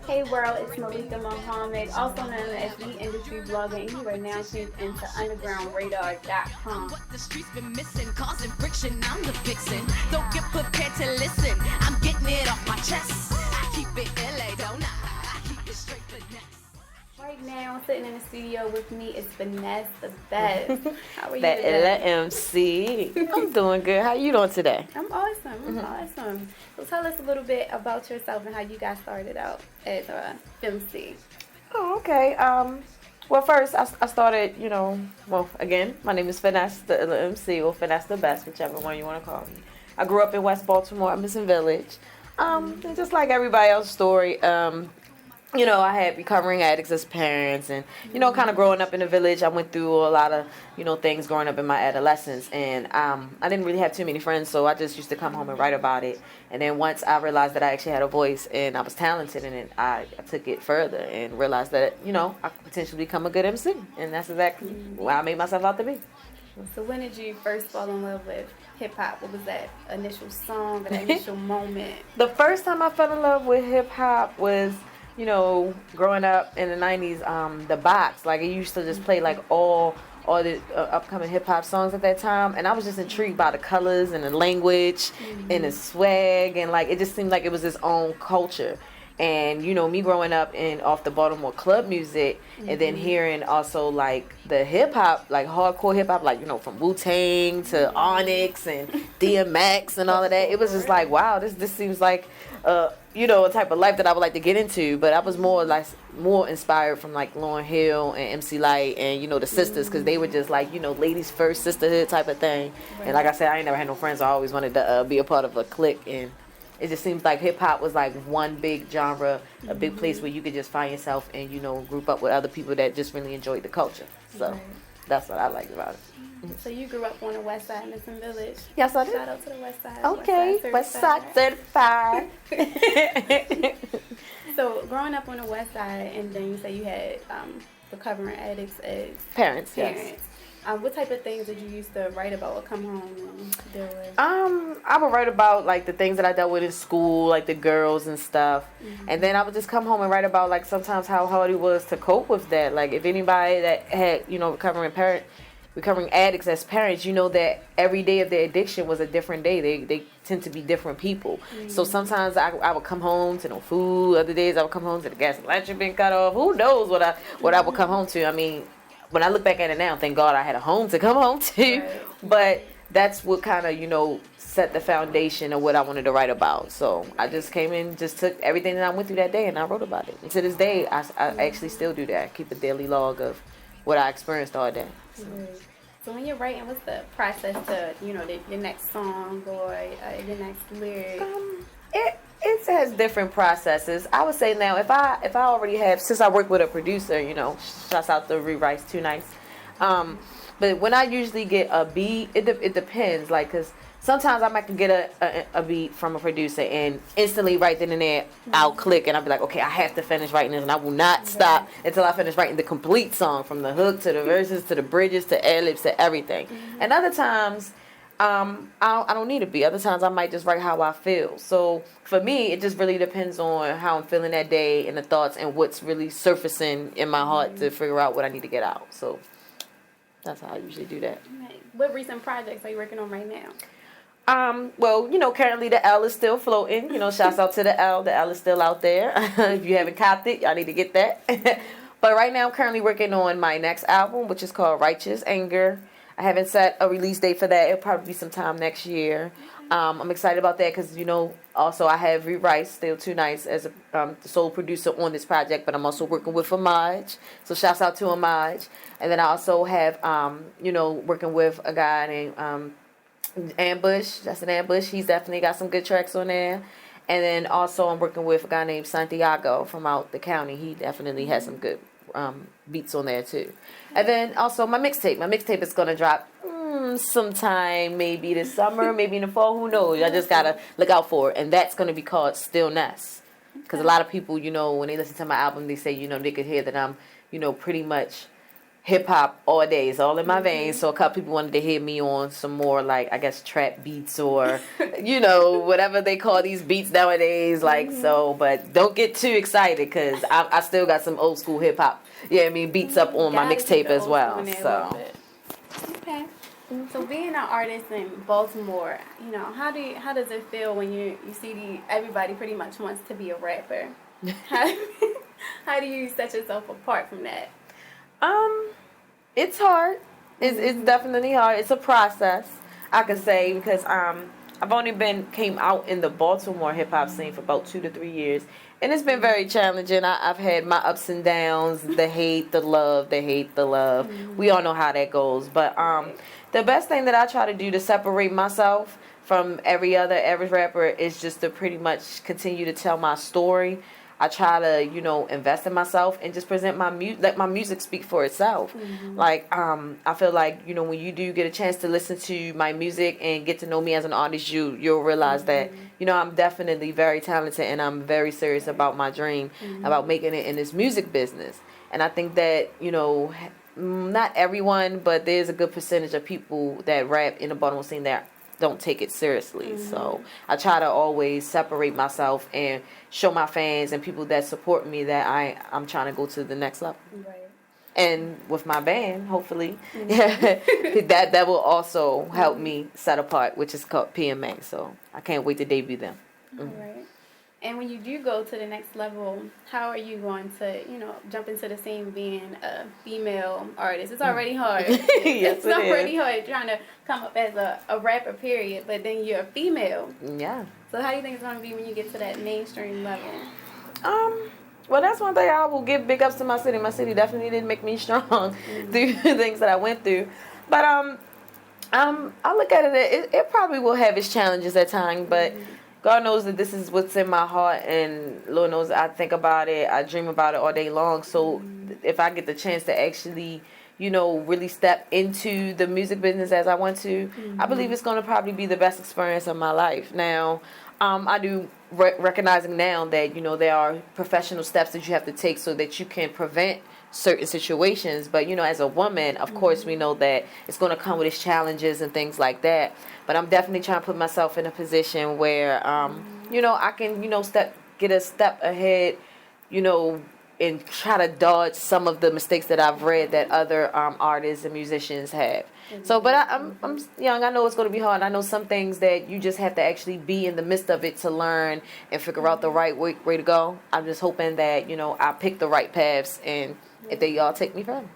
Hey world, it's Malika Muhammad, also known as the industry blogger, and you are now tuned into undergroundradar.com. What the streets been missing, causing friction, I'm the vixen. Don't get prepared to listen, I'm getting it off my chest. I keep it LA, don't I keep it straight finesse. Right now, sitting in the studio with me is Finesse, the best. How are you that today? MC. I'm doing good. How you doing today? I'm awesome. Awesome. So tell us a little bit about yourself and how you got started out as a MC. Oh, okay. Well, first I started, again, my name is Finesse, the MC, or Finesse the Best, whichever one you want to call me. I grew up in West Baltimore, Emerson Village. And just like everybody else's story, I had recovering addicts as parents, and kind of growing up in the village, I went through a lot of things growing up in my adolescence, and I didn't really have too many friends, so I just used to come home and write about it. And then once I realized that I actually had a voice and I was talented in it, I took it further and realized that I could potentially become a good MC, and that's exactly what I made myself out to be. So when did you first fall in love with hip hop? What was that initial song, that initial moment? The first time I fell in love with hip hop was growing up in the 90s, the box, like it used to just play like all the upcoming hip hop songs at that time, and I was just intrigued by the colors and the language and the swag, and like it just seemed like it was its own culture. And me growing up in off the Baltimore club music, and then hearing also like the hip hop, like hardcore hip hop, like from Wu-Tang to Onyx and DMX and all of that, it was just like, wow, this seems like a type of life that I would like to get into. But I was more inspired from like Lauryn Hill and MC Lyte and the sisters, because they were just like ladies first sisterhood type of thing. And like I said, I ain't never had no friends, so I always wanted to be a part of a clique, and it just seems like hip hop was like one big genre, a big place where you could just find yourself and group up with other people that just really enjoyed the culture. So that's what I liked about it. So you grew up on the west side, Emerson Village. Yes, I did. Shout out to the west side. Okay, west side certified. So growing up on the west side, and then you say you had recovering addicts as parents. Yes. What type of things did you used to write about or come home and deal with? I would write about like the things that I dealt with in school, like the girls and stuff. And then I would just come home and write about like sometimes how hard it was to cope with that. Like if anybody that had, recovering addicts as parents, that every day of their addiction was a different day. They tend to be different people. So sometimes I would come home to no food. Other days I would come home to the gas and electric being cut off. Who knows what I would come home to. I mean, when I look back at it now, thank God I had a home to come home to. Right. But that's what kind of, set the foundation of what I wanted to write about. So I just came in, just took everything that I went through that day, and I wrote about it. And to this day, I actually still do that. I keep a daily log of what I experienced all day. So when you're writing, what's the process to, your next song or your next lyric? It has different processes. I would say now, if I already have, since I work with a producer, shouts out to Rewrites Too Nice. But when I usually get a beat, it depends, like, because sometimes I might get a beat from a producer and instantly right then and there I'll click and I'll be like, okay, I have to finish writing this, and I will not stop until I finish writing the complete song, from the hook to the verses to the bridges to ad-libs to everything. And other times I don't need a beat. Other times I might just write how I feel. So for me, it just really depends on how I'm feeling that day and the thoughts and what's really surfacing in my heart to figure out what I need to get out. So that's how I usually do that. What recent projects are you working on right now? Well, currently the L is still floating. Shouts out to the L. The L is still out there. If you haven't copped it, y'all need to get that. But right now I'm currently working on my next album, which is called Righteous Anger. I haven't set a release date for that. It'll probably be sometime next year. I'm excited about that because, also I have Rewrites Still Too Nice as the sole producer on this project, but I'm also working with Amaj. So shouts out to Amaj. And then I also have, working with a guy named Ambush. That's an Ambush. He's definitely got some good tracks on there. And then also I'm working with a guy named Santiago from out the county. He definitely has some good beats on there too. And then also my mixtape. My mixtape is going to drop sometime, maybe this summer, maybe in the fall. Who knows? I just got to look out for it. And that's going to be called Stillness. Because a lot of people, when they listen to my album, they say, they could hear that I'm, pretty much hip hop all day. It's all in my veins. So a couple people wanted to hear me on some more, like, I guess, trap beats or, whatever they call these beats nowadays. Like, so, but don't get too excited because I still got some old school hip hop, beats up on my mixtape as well. So, okay. So being an artist in Baltimore, how does it feel when you see everybody pretty much wants to be a rapper? How do you set yourself apart from that? It's hard. It's definitely hard. It's a process, I could say, because I've only came out in the Baltimore hip hop scene for about 2 to 3 years, and it's been very challenging. I've had my ups and downs, the hate, the love, the hate, the love. We all know how that goes. But the best thing that I try to do to separate myself from every other average rapper is just to pretty much continue to tell my story. I try to, invest in myself and just present let my music speak for itself. Like, I feel like, when you do get a chance to listen to my music and get to know me as an artist, you'll realize that, I'm definitely very talented and I'm very serious about my dream, about making it in this music business. And I think that, not everyone, but there's a good percentage of people that rap in the Baltimore scene that don't take it seriously. So I try to always separate myself and show my fans and people that support me that I'm trying to go to the next level. Right. And with my band, hopefully, that will also help me set apart, which is called PMA. So I can't wait to debut them. All right. And when you do go to the next level, how are you going to, jump into the scene being a female artist? It's already hard. Yes, it's already hard trying to come up as a rapper, period, but then you're a female. Yeah. So how do you think it's going to be when you get to that mainstream level? Well, that's one thing I will give big ups to my city. My city definitely did make me strong through the things that I went through. But I look at it probably will have its challenges at times, but God knows that this is what's in my heart, and Lord knows I think about it, I dream about it all day long. So if I get the chance to actually, really step into the music business as I want to, I believe it's going to probably be the best experience of my life. Now, I do recognizing now that, there are professional steps that you have to take so that you can prevent certain situations. But, as a woman, of course, we know that it's going to come with its challenges and things like that. But I'm definitely trying to put myself in a position where, I can, get a step ahead, and try to dodge some of the mistakes that I've read that other artists and musicians have. So, but I'm young. I know it's going to be hard. I know some things that you just have to actually be in the midst of it to learn and figure out the right way to go. I'm just hoping that, I pick the right paths and if they all take me further.